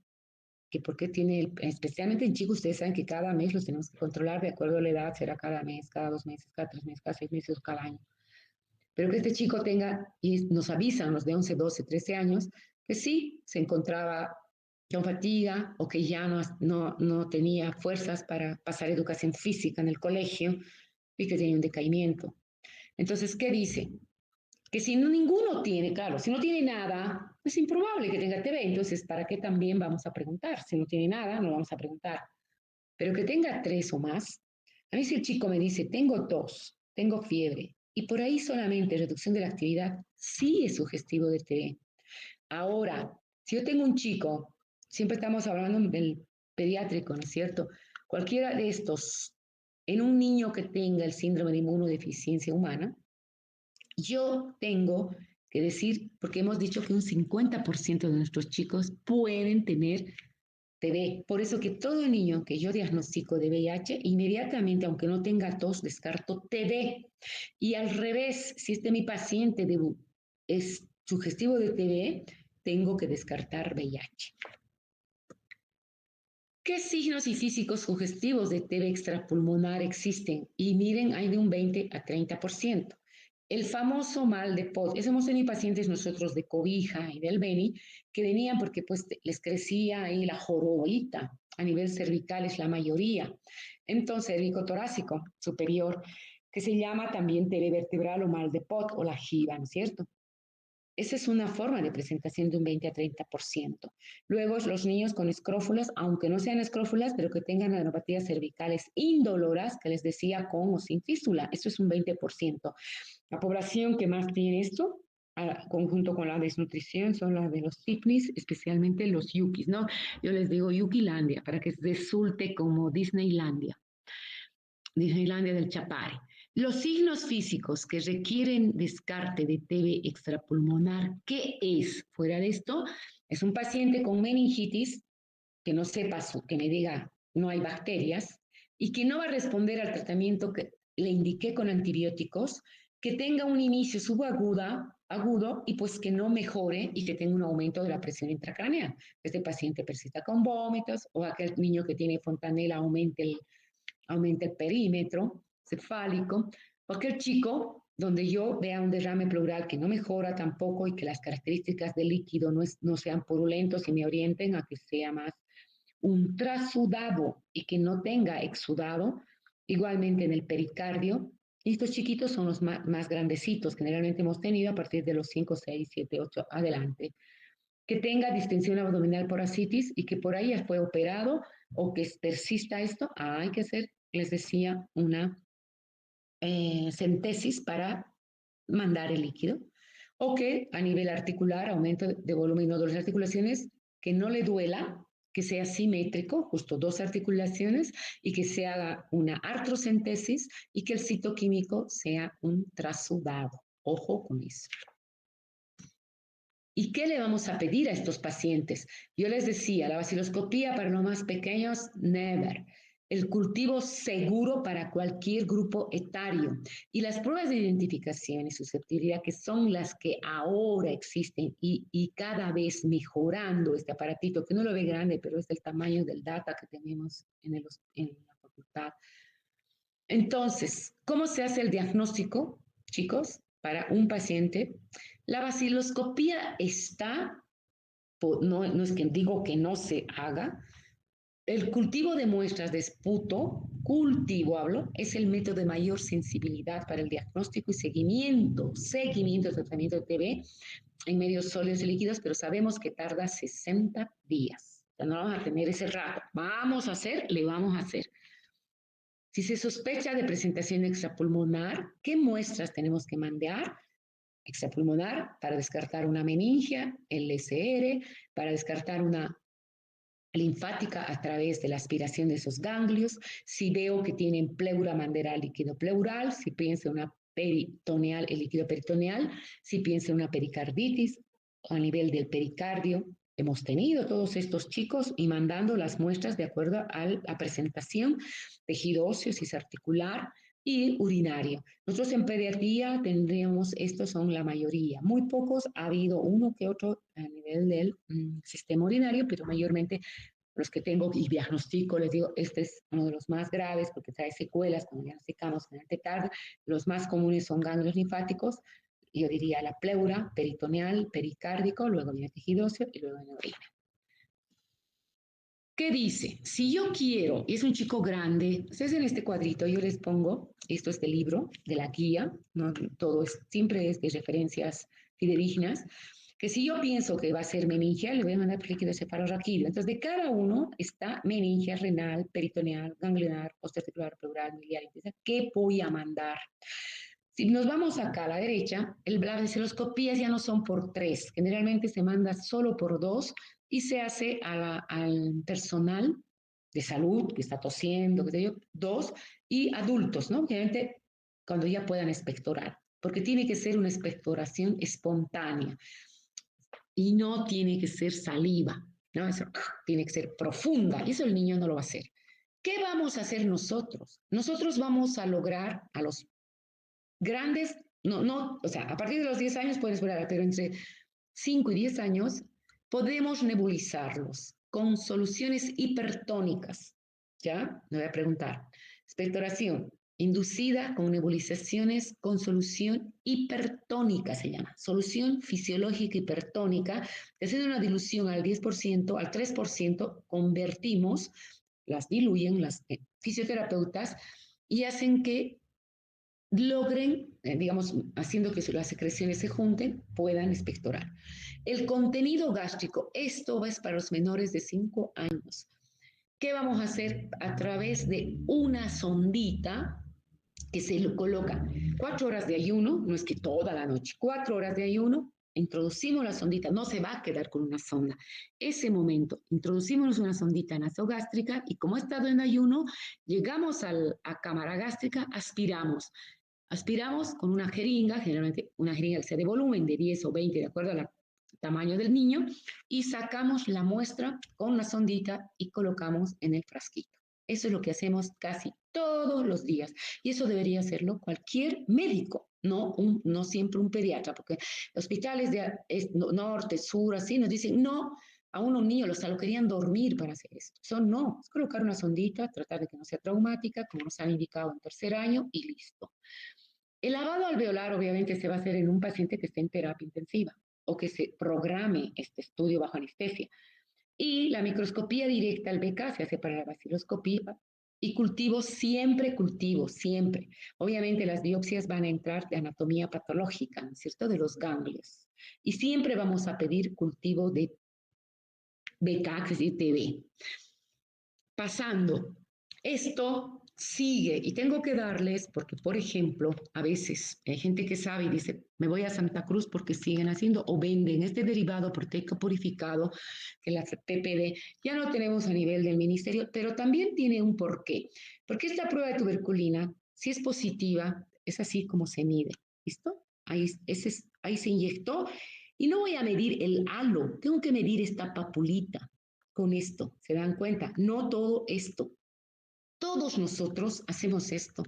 [SPEAKER 1] que porque tiene, especialmente en chicos, ustedes saben que cada mes los tenemos que controlar de acuerdo a la edad, será cada mes, cada 2 meses, cada 3 meses, cada 6 meses o cada año. Pero que este chico tenga, y nos avisan los de 11, 12, 13 años, que sí se encontraba con fatiga o que ya no tenía fuerzas para pasar educación física en el colegio y que tenía un decaimiento. Entonces, ¿qué dice? Que si ninguno tiene, claro, si no tiene nada, es improbable que tenga TB, entonces, ¿para qué también vamos a preguntar? Si no tiene nada, no vamos a preguntar. Pero que tenga 3 o más, a mí si el chico me dice, tengo tos, tengo fiebre, y por ahí solamente reducción de la actividad, sí es sugestivo de TB. Ahora, si yo tengo un chico, siempre estamos hablando del pediátrico, ¿no es cierto? Cualquiera de estos, en un niño que tenga el síndrome de inmunodeficiencia humana, yo tengo que decir, porque hemos dicho que un 50% de nuestros chicos pueden tener TB. Por eso que todo niño que yo diagnostico de VIH, inmediatamente, aunque no tenga tos, descarto TB. Y al revés, si mi paciente es sugestivo de TB, tengo que descartar VIH. ¿Qué signos y físicos sugestivos de TB extrapulmonar existen? Y miren, hay de un 20 a 30%. El famoso mal de Pod, eso hemos tenido pacientes nosotros de cobija y del Beni, que venían porque pues les crecía ahí la jorobita, a nivel cervical es la mayoría. Entonces, cervicotorácico superior, que se llama también TB vertebral o mal de Pod o la jiba, ¿no es cierto? Esa es una forma de presentación de un 20 a 30%. Luego, los niños con escrófulas, aunque no sean escrófulas, pero que tengan adenopatías cervicales indoloras, que les decía con o sin fístula, eso es un 20%. La población que más tiene esto, conjunto con la desnutrición, son las de los fitness, especialmente los yukis, ¿no? Yo les digo Yukilandia, para que resulte como Disneylandia del Chapare. Los signos físicos que requieren descarte de TB extrapulmonar, ¿qué es? Fuera de esto, es un paciente con meningitis que no sepa, que me diga no hay bacterias y que no va a responder al tratamiento que le indiqué con antibióticos, que tenga un inicio agudo y pues que no mejore y que tenga un aumento de la presión intracraneal. Este paciente persista con vómitos o aquel niño que tiene fontanela aumente el perímetro cefálico, cualquier chico donde yo vea un derrame pleural que no mejora tampoco y que las características del líquido no sean purulentos y me orienten a que sea más un trasudado y que no tenga exudado, igualmente en el pericardio. Y estos chiquitos son los más grandecitos, generalmente hemos tenido a partir de los 5, 6, 7, 8 adelante. Que tenga distensión abdominal por ascitis y que por ahí ya fue operado o que persista esto, hay que hacer, les decía, una centesis para mandar el líquido. O que a nivel articular, aumento de volumen de las articulaciones, que no le duela, que sea simétrico, justo 2 articulaciones, y que se haga una artrocentesis y que el citoquímico sea un trasudado. Ojo con eso. ¿Y qué le vamos a pedir a estos pacientes? Yo les decía, la vaciloscopía para los más pequeños, never. El cultivo seguro para cualquier grupo etario. Y las pruebas de identificación y susceptibilidad, que son las que ahora existen y cada vez mejorando este aparatito, que no lo ve grande, pero es el tamaño del data que tenemos en la facultad. Entonces, ¿cómo se hace el diagnóstico, chicos, para un paciente? La vaciloscopía está, no es que digo que no se haga, el cultivo de muestras de esputo, es el método de mayor sensibilidad para el diagnóstico y seguimiento del tratamiento de TB en medios sólidos y líquidos, pero sabemos que tarda 60 días. O sea, no vamos a tener ese rato. Le vamos a hacer. Si se sospecha de presentación extrapulmonar, ¿qué muestras tenemos que mandar? Extrapulmonar para descartar una meningia, el LSR, para descartar una linfática a través de la aspiración de esos ganglios. Si veo que tienen pleura, mandar líquido pleural. Si pienso una peritoneal, el líquido peritoneal. Si pienso una pericarditis a nivel del pericardio. Hemos tenido todos estos chicos y mandando las muestras de acuerdo a la presentación, tejido óseo, cisarticular y urinario. Nosotros en pediatría tendríamos, estos son la mayoría, muy pocos, ha habido uno que otro a nivel del sistema urinario, pero mayormente los que tengo y diagnostico, les digo, este es uno de los más graves porque trae secuelas cuando diagnosticamos generalmente tarde. Los más comunes son ganglios linfáticos, yo diría la pleura, peritoneal, pericárdico, luego viene tejido óseo y luego viene orina. ¿Qué dice? Si yo quiero, y es un chico grande, ustedes en este cuadrito yo les pongo, esto es del libro, de la guía, ¿no? Todo es, siempre es de referencias fidedignas, que si yo pienso que va a ser meningia, le voy a mandar líquido cefalorraquídeo. Entonces, de cada uno está meningia, renal, peritoneal, ganglionar, osteoarticular, pleural, miliar, ¿qué voy a mandar? Si nos vamos acá a la derecha, las vaciloscopías ya no son por 3, generalmente se manda solo por 2 y se hace al personal de salud que está tosiendo, qué sé yo, 2, y adultos, ¿no? Generalmente cuando ya puedan expectorar, porque tiene que ser una expectoración espontánea y no tiene que ser saliva, ¿no? Eso tiene que ser profunda y eso el niño no lo va a hacer. ¿Qué vamos a hacer nosotros? Nosotros vamos a lograr a los grandes, o sea, a partir de los 10 años pueden esperar, pero entre 5 y 10 años podemos nebulizarlos con soluciones hipertónicas, ¿ya? Me voy a preguntar. Expectoración inducida con nebulizaciones con solución hipertónica, se llama. Solución fisiológica hipertónica, haciendo una dilución al 10%, al 3%, convertimos, las diluyen las fisioterapeutas y hacen que logren, digamos, haciendo que las secreciones se junten, puedan expectorar. El contenido gástrico, esto es para los menores de 5 años. ¿Qué vamos a hacer? A través de una sondita que se lo coloca 4 horas de ayuno, no es que toda la noche, 4 horas de ayuno, introducimos la sondita, no se va a quedar con una sonda. Ese momento, introducimos una sondita nasogástrica y como ha estado en ayuno, llegamos a cámara gástrica, aspiramos. Aspiramos con una jeringa, generalmente una jeringa que sea de volumen de 10 o 20, de acuerdo al tamaño del niño, y sacamos la muestra con la sondita y colocamos en el frasquito. Eso es lo que hacemos casi todos los días. Y eso debería hacerlo cualquier médico, no siempre un pediatra, porque hospitales de norte, sur, así nos dicen, no, a un niño lo querían dormir para hacer esto. Eso no, es colocar una sondita, tratar de que no sea traumática, como nos han indicado en tercer año, y listo. El lavado alveolar obviamente se va a hacer en un paciente que esté en terapia intensiva o que se programe este estudio bajo anestesia. Y la microscopía directa al BK se hace para la vaciloscopía y cultivo, siempre. Obviamente las biopsias van a entrar de anatomía patológica, ¿no es cierto?, de los ganglios. Y siempre vamos a pedir cultivo de BK, es decir, TB. Pasando, esto sigue y tengo que darles, porque por ejemplo, a veces hay gente que sabe y dice, me voy a Santa Cruz porque siguen haciendo o venden este derivado proteico purificado, que la PPD ya no tenemos a nivel del ministerio, pero también tiene un porqué. Porque esta prueba de tuberculina, si es positiva, es así como se mide. ¿Listo? Ahí se inyectó y no voy a medir el halo, tengo que medir esta papulita con esto, ¿se dan cuenta? No todo esto. Todos nosotros hacemos esto,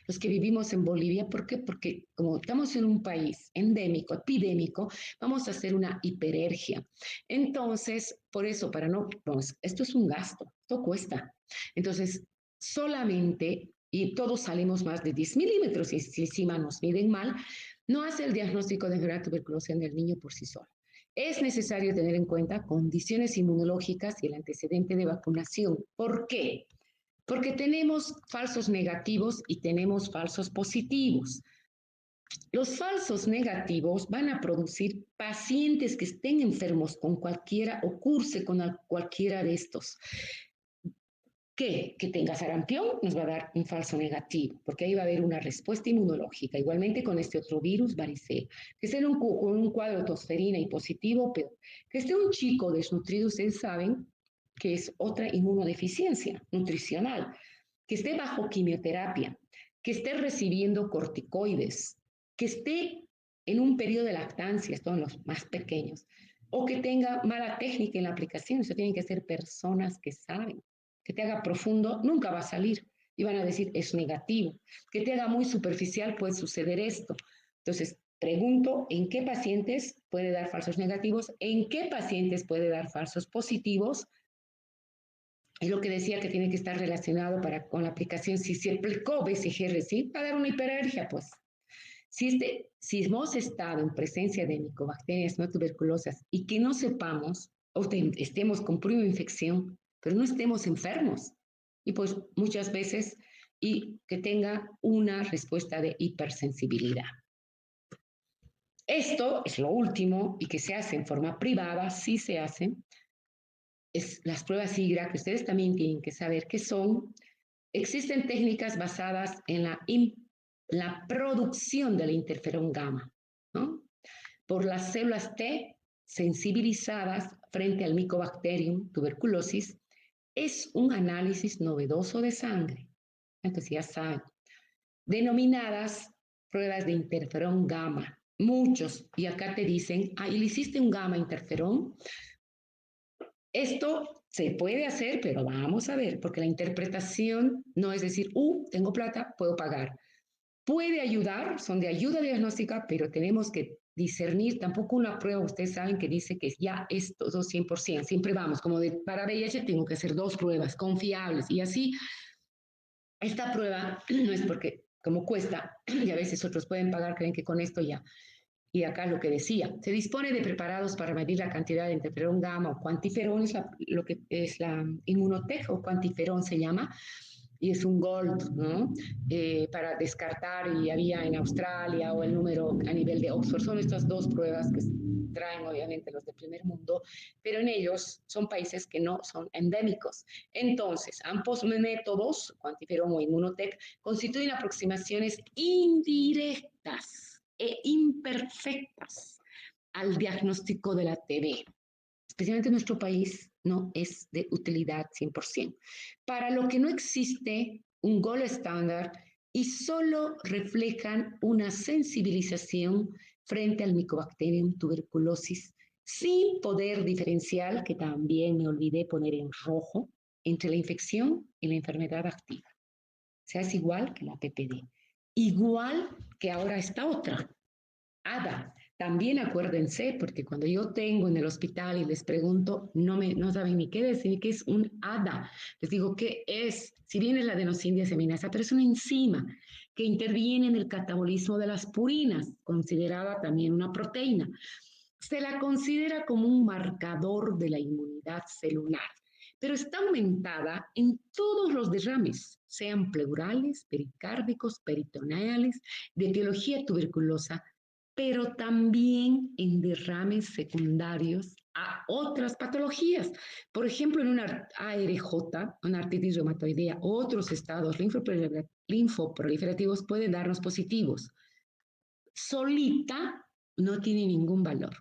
[SPEAKER 1] los que vivimos en Bolivia. ¿Por qué? Porque como estamos en un país endémico, epidémico, vamos a hacer una hiperergia. Entonces, por eso, para no, pues, esto es un gasto, esto cuesta. Entonces, solamente, y todos salimos más de 10 milímetros, y si encima nos miden mal, no hace el diagnóstico de enfermedad tuberculosa en el niño por sí solo. Es necesario tener en cuenta condiciones inmunológicas y el antecedente de vacunación. ¿Por qué? Porque tenemos falsos negativos y tenemos falsos positivos. Los falsos negativos van a producir pacientes que estén enfermos con cualquiera o curse con cualquiera de estos. Que tenga sarampión nos va a dar un falso negativo, porque ahí va a haber una respuesta inmunológica, igualmente con este otro virus, varicela. Que esté con un cuadro de tosferina y positivo, peor. Que esté un chico desnutrido, ustedes saben que es otra inmunodeficiencia nutricional. Que esté bajo quimioterapia, que esté recibiendo corticoides, que esté en un periodo de lactancia, esto en los más pequeños, o que tenga mala técnica en la aplicación. Eso tienen que ser personas que saben. Que te haga profundo, nunca va a salir. Y van a decir, es negativo. Que te haga muy superficial, puede suceder esto. Entonces, pregunto, ¿en qué pacientes puede dar falsos negativos? ¿En qué pacientes puede dar falsos positivos? Es lo que decía que tiene que estar relacionado con la aplicación. Si se aplicó BCG, ¿sí? Va a dar una hiperallergia, pues. Si hemos estado en presencia de micobacterias no tuberculosas y que no sepamos, o estemos con prueba de infección, pero no estemos enfermos, y pues muchas veces, y que tenga una respuesta de hipersensibilidad. Esto es lo último y que se hace en forma privada, sí se hacen, es las pruebas IGRA, que ustedes también tienen que saber qué son. Existen técnicas basadas en la producción del interferón gamma, ¿no? Por las células T sensibilizadas frente al Mycobacterium tuberculosis. Es un análisis novedoso de sangre, entonces ya saben, denominadas pruebas de interferón gamma. Muchos, y acá te dicen, ¿y le hiciste un gamma interferón? Esto se puede hacer, pero vamos a ver, porque la interpretación no es decir, tengo plata, puedo pagar. Puede ayudar, son de ayuda diagnóstica, pero tenemos que discernir, tampoco una prueba, ustedes saben que dice que ya es todo 100%, siempre vamos, como para VIH tengo que hacer 2 pruebas confiables y así. Esta prueba no es porque, como cuesta, y a veces otros pueden pagar, creen que con esto ya. Y acá lo que decía, se dispone de preparados para medir la cantidad de interferón gamma o cuantiferón, es lo que es la Inmunotec o cuantiferón se llama, y es un gold, ¿no? Para descartar, y había en Australia o el número a nivel de Oxford, son estas 2 pruebas que traen obviamente los de primer mundo, pero en ellos son países que no son endémicos. Entonces, ambos métodos, cuantiferón o Inmunotec, constituyen aproximaciones indirectas e imperfectas al diagnóstico de la TB. Especialmente en nuestro país no es de utilidad 100%. Para lo que no existe un gold estándar y solo reflejan una sensibilización frente al Mycobacterium tuberculosis sin poder diferencial, que también me olvidé poner en rojo, entre la infección y la enfermedad activa. O sea, es igual que la PPD. Igual que ahora esta otra, ADA. También acuérdense, porque cuando yo tengo en el hospital y les pregunto, no saben ni qué decir, qué es un ADA. Les digo, ¿qué es? Si bien es la adenosíndiaseminasa, pero es una enzima que interviene en el catabolismo de las purinas, considerada también una proteína. Se la considera como un marcador de la inmunidad celular, pero está aumentada en todos los derrames, sean pleurales, pericárdicos, peritoneales, de etiología tuberculosa, pero también en derrames secundarios a otras patologías. Por ejemplo, en una ARJ, una artritis reumatoidea, otros estados linfoproliferativos pueden darnos positivos. Solita no tiene ningún valor.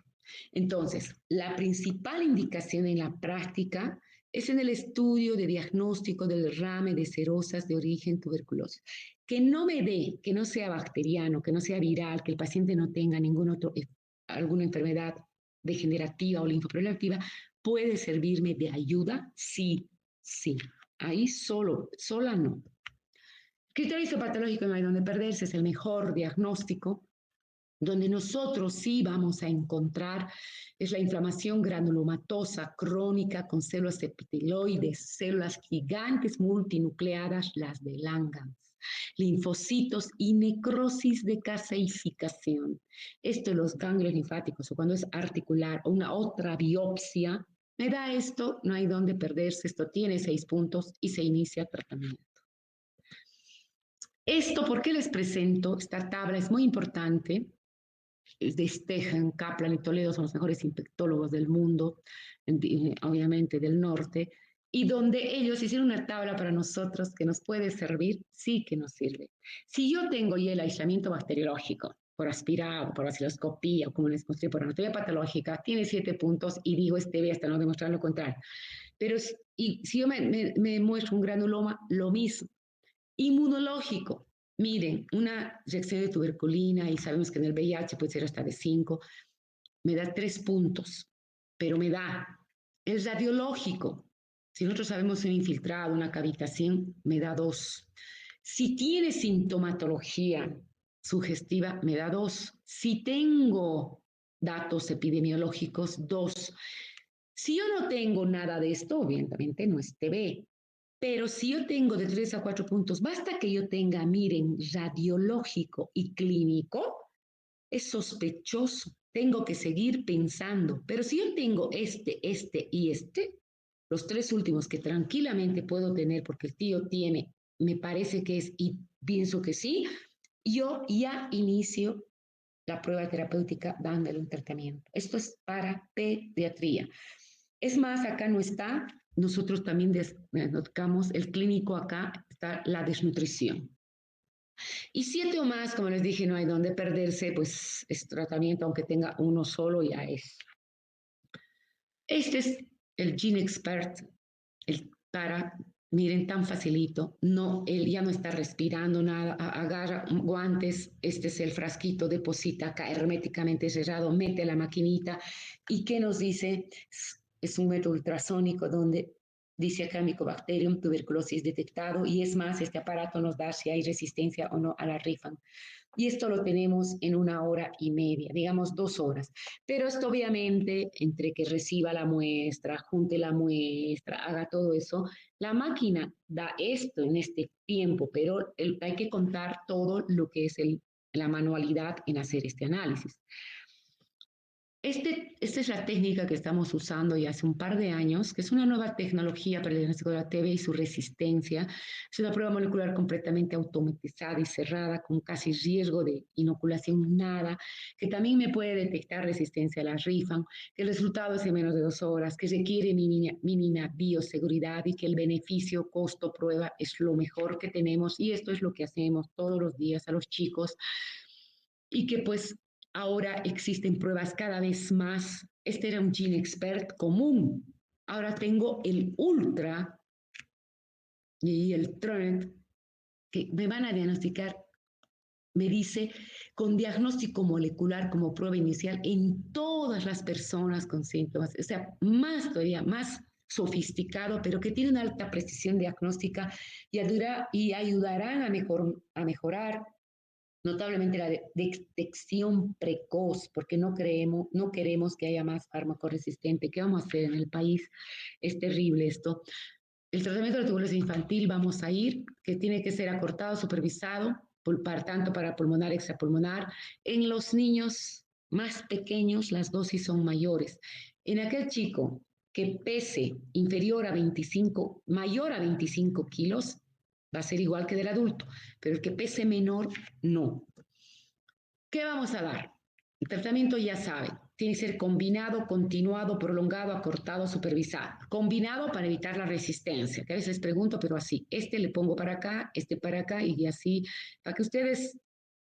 [SPEAKER 1] Entonces, la principal indicación en la práctica es en el estudio de diagnóstico del derrame de serosas de origen tuberculoso. Que no me dé, que no sea bacteriano, que no sea viral, que el paciente no tenga alguna enfermedad degenerativa o linfoproliferativa, puede servirme de ayuda, sí, sí. Ahí sola no. Criterio histopatológico no hay donde perderse, es el mejor diagnóstico. Donde nosotros sí vamos a encontrar es la inflamación granulomatosa crónica con células epiteloides, células gigantes multinucleadas, las de Langhans, linfocitos y necrosis de caseificación. Esto en los ganglios linfáticos o cuando es articular o una otra biopsia, me da esto, no hay donde perderse, esto tiene 6 puntos y se inicia tratamiento. Esto, ¿por qué les presento? Esta tabla es muy importante. De Stehan, Kaplan y Toledo son los mejores infectólogos del mundo, obviamente del norte, y donde ellos hicieron una tabla para nosotros que nos puede servir, sí que nos sirve. Si yo tengo ya el aislamiento bacteriológico por aspirado, por vaciloscopía o como les mostré por anatomía patológica, tiene 7 puntos y digo este B hasta no demostrar lo contrario. Pero y si yo me muestro un granuloma, lo mismo. Inmunológico. Miren, una reacción de tuberculina y sabemos que en el VIH puede ser hasta de 5, me da 3 puntos, pero me da. El radiológico, si nosotros sabemos un infiltrado, una cavitación, me da 2. Si tiene sintomatología sugestiva, me da 2. Si tengo datos epidemiológicos, 2. Si yo no tengo nada de esto, obviamente no es TB, pero si yo tengo de 3 a 4 puntos, basta que yo tenga, miren, radiológico y clínico, es sospechoso. Tengo que seguir pensando. Pero si yo tengo este y este, los 3 últimos que tranquilamente puedo tener porque el tío tiene, me parece que es y pienso que sí, yo ya inicio la prueba terapéutica dándole un tratamiento. Esto es para pediatría. Es más, acá no está, nosotros también notamos, el clínico acá está la desnutrición. Y 7 o más, como les dije, no hay dónde perderse, pues es tratamiento, aunque tenga uno solo, ya es. Este es el Gene Expert, el para, miren, tan facilito, no, él ya no está respirando nada, agarra guantes, este es el frasquito, deposita acá herméticamente cerrado, mete la maquinita, y ¿qué nos dice? Es un método ultrasónico donde dice acá Mycobacterium, tuberculosis detectado, y es más, este aparato nos da si hay resistencia o no a la Rifan. Y esto lo tenemos en 1 hora y media, digamos 2 horas. Pero esto obviamente, entre que reciba la muestra, junte la muestra, haga todo eso, la máquina da esto en este tiempo, pero hay que contar todo lo que es la manualidad en hacer este análisis. Esta es la técnica que estamos usando ya hace un par de años, que es una nueva tecnología para el diagnóstico de la TB y su resistencia. Es una prueba molecular completamente automatizada y cerrada, con casi riesgo de inoculación nada, que también me puede detectar resistencia a la Rifan, que el resultado es en menos de 2 horas, que requiere mínima bioseguridad y que el beneficio costo-prueba es lo mejor que tenemos. Y esto es lo que hacemos todos los días a los chicos y que pues ahora existen pruebas cada vez más. Este era un Gene Expert común. Ahora tengo el Ultra y el Trend que me van a diagnosticar, me dice, con diagnóstico molecular como prueba inicial en todas las personas con síntomas. O sea, más todavía, más sofisticado, pero que tiene una alta precisión diagnóstica y ayudarán a mejorar notablemente la detección precoz, porque no queremos que haya más fármaco resistente. ¿Qué vamos a hacer en el país? Es terrible esto. El tratamiento de tuberculosis infantil vamos a ir, que tiene que ser acortado, supervisado, tanto para pulmonar, extrapulmonar. En los niños más pequeños, las dosis son mayores. En aquel chico que pese mayor a 25 kilos, va a ser igual que del adulto, pero el que pese menor, no. ¿Qué vamos a dar? El tratamiento ya sabe, tiene que ser combinado, continuado, prolongado, acortado, supervisado. Combinado para evitar la resistencia, que a veces pregunto, pero así, este le pongo para acá, este para acá y así, para que ustedes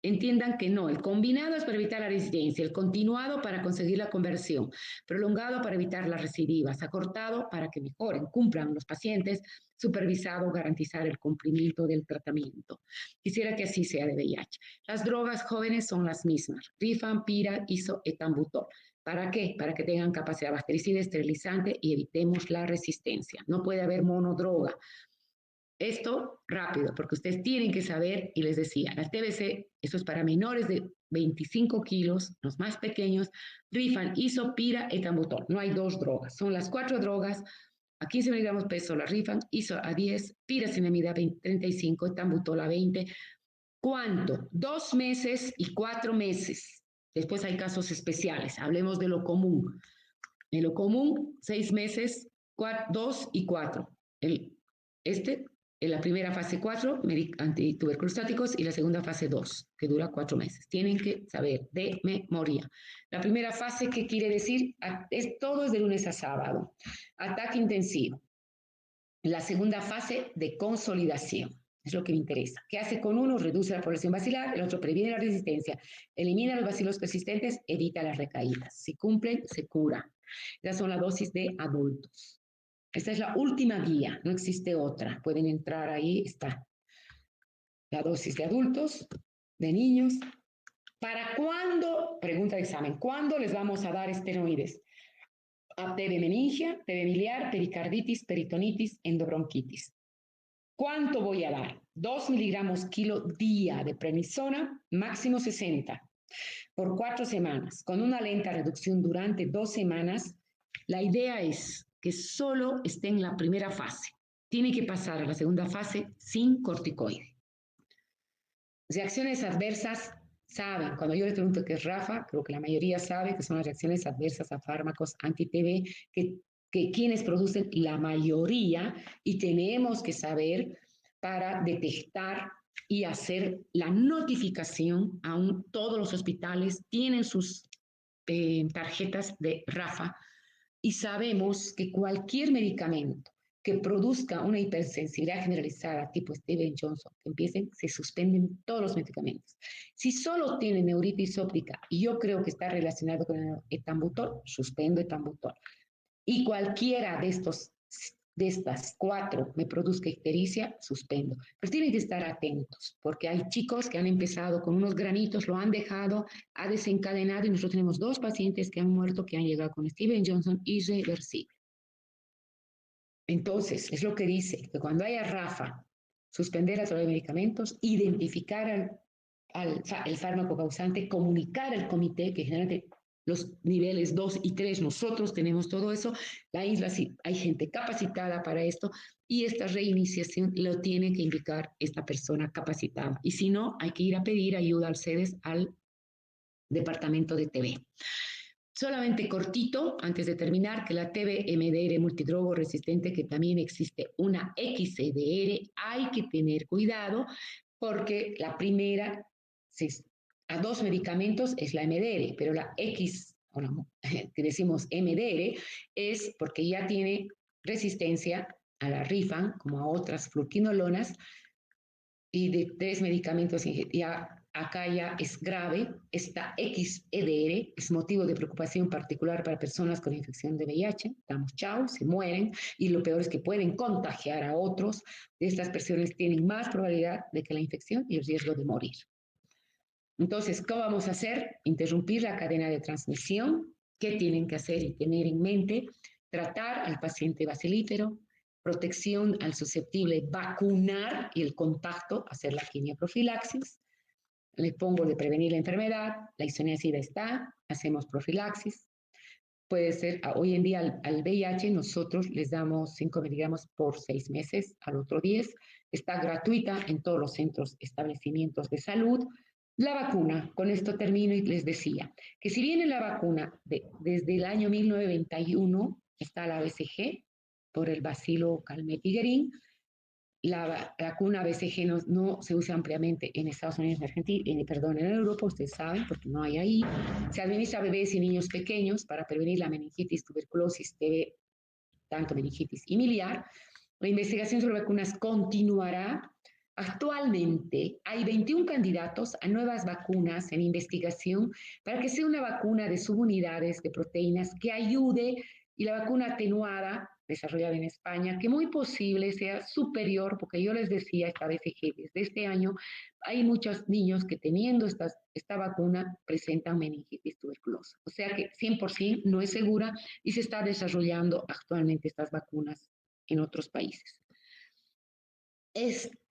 [SPEAKER 1] entiendan que no, el combinado es para evitar la resistencia, el continuado para conseguir la conversión, prolongado para evitar las recidivas, acortado para que mejoren, cumplan los pacientes, supervisado, garantizar el cumplimiento del tratamiento. Quisiera que así sea de VIH. Las drogas jóvenes son las mismas, rifampira, isoetambutol. ¿Para qué? Para que tengan capacidad bactericida, esterilizante y evitemos la resistencia. No puede haber monodroga. Esto rápido, porque ustedes tienen que saber, y les decía, la TBC, eso es para menores de 25 kilos, los más pequeños, rifan, isopira, etambutol. No hay 2 drogas, son las 4 drogas, a 15 miligramos peso la rifan, iso a 10, piracinamida a 35, etambutol a 20. ¿Cuánto? 2 meses y 4 meses. Después hay casos especiales, hablemos de lo común. En lo común, 6 meses, 2 y 4. Este, en la primera fase 4, antituberculostáticos, y la segunda fase 2, que dura 4 meses. Tienen que saber de memoria. La primera fase, ¿qué quiere decir? Todo es de lunes a sábado. Ataque intensivo. La segunda fase de consolidación. Es lo que me interesa. ¿Qué hace con uno? Reduce la población bacilar, el otro previene la resistencia, elimina los bacilos persistentes, evita las recaídas. Si cumplen, se cura. Esas son las dosis de adultos. Esta es la última guía, no existe otra. Pueden entrar ahí, está. La dosis de adultos, de niños. ¿Para cuándo? Pregunta de examen. ¿Cuándo les vamos a dar estenoides? A TB meningia, TB biliar, pericarditis, peritonitis, endobronquitis. ¿Cuánto voy a dar? 2 miligramos kilo día de prednisona, máximo 60, por 4 semanas, con una lenta reducción durante 2 semanas. La idea es que solo esté en la primera fase. Tiene que pasar a la segunda fase sin corticoide. Reacciones adversas, saben, cuando yo les pregunto qué es RAFA, creo que la mayoría sabe que son las reacciones adversas a fármacos anti-TB que quienes producen la mayoría, y tenemos que saber para detectar y hacer la notificación. Aún todos los hospitales tienen sus tarjetas de RAFA y sabemos que cualquier medicamento que produzca una hipersensibilidad generalizada tipo Steven Johnson, que empiecen, se suspenden todos los medicamentos. Si solo tiene neuritis óptica y yo creo que está relacionado con el etambutol, suspendo etambutol. Y cualquiera de estas 4 me produzca ictericia, suspendo. Pero tienen que estar atentos, porque hay chicos que han empezado con unos granitos, lo han dejado, ha desencadenado, y nosotros tenemos 2 pacientes que han muerto, que han llegado con Steven Johnson irreversible. Entonces, es lo que dice, que cuando haya RAFA, suspender a través de medicamentos, identificar el fármaco causante, comunicar al comité, que generalmente los niveles 2 y 3, nosotros tenemos todo eso, la isla sí, hay gente capacitada para esto, y esta reiniciación lo tiene que indicar esta persona capacitada. Y si no, hay que ir a pedir ayuda al CEDES, al departamento de TB. Solamente cortito, antes de terminar, que la TB-MDR multidrogo resistente, que también existe una XDR, hay que tener cuidado porque la primera, a 2 medicamentos es la MDR, pero la X, bueno, que decimos MDR, es porque ya tiene resistencia a la Rifan, como a otras fluorquinolonas, y de 3 medicamentos ya acá ya es grave. Esta XEDR es motivo de preocupación particular para personas con infección de VIH. Damos chao, se mueren, y lo peor es que pueden contagiar a otros. Estas personas tienen más probabilidad de que la infección y el riesgo de morir. Entonces, ¿qué vamos a hacer? Interrumpir la cadena de transmisión. ¿Qué tienen que hacer y tener en mente? Tratar al paciente basilífero, protección al susceptible, vacunar y el contacto, hacer la quimioprofilaxis. Le pongo de prevenir la enfermedad, la isoniazida está, hacemos profilaxis. Puede ser, hoy en día al VIH nosotros les damos 5 miligramos por 6 meses, al otro 10. Está gratuita en todos los centros, establecimientos de salud. La vacuna, con esto termino y les decía que si viene la vacuna desde el año 1921, está la BCG por el bacilo Calmette-Guerin. La vacuna BCG no se usa ampliamente en Estados Unidos, en Argentina, perdón, en Europa, ustedes saben, porque no hay ahí. Se administra a bebés y niños pequeños para prevenir la meningitis, tuberculosis, TB, tanto meningitis y miliar. La investigación sobre vacunas continuará. Actualmente hay 21 candidatos a nuevas vacunas en investigación para que sea una vacuna de subunidades de proteínas que ayude, y la vacuna atenuada desarrollada en España, que muy posible sea superior, porque yo les decía esta BCG, desde este año hay muchos niños que teniendo esta vacuna presentan meningitis tuberculosa. O sea que 100% no es segura, y se está desarrollando actualmente estas vacunas en otros países.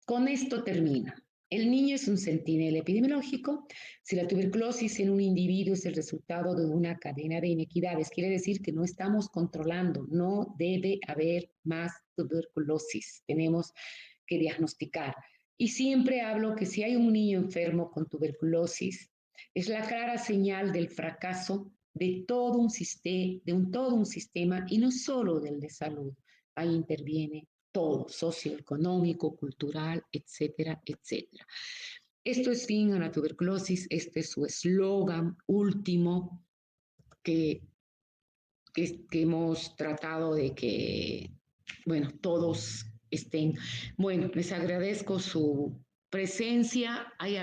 [SPEAKER 1] Con esto termina. El niño es un centinela epidemiológico. Si la tuberculosis en un individuo es el resultado de una cadena de inequidades, quiere decir que no estamos controlando, no debe haber más tuberculosis. Tenemos que diagnosticar. Y siempre hablo que si hay un niño enfermo con tuberculosis, es la clara señal del fracaso de todo un sistema, y no solo del de salud. Ahí interviene todo, socioeconómico, cultural, etcétera, etcétera. Esto es Fin a la Tuberculosis. Este es su eslogan último que hemos tratado de que bueno, todos estén. Bueno, les agradezco su presencia. Hay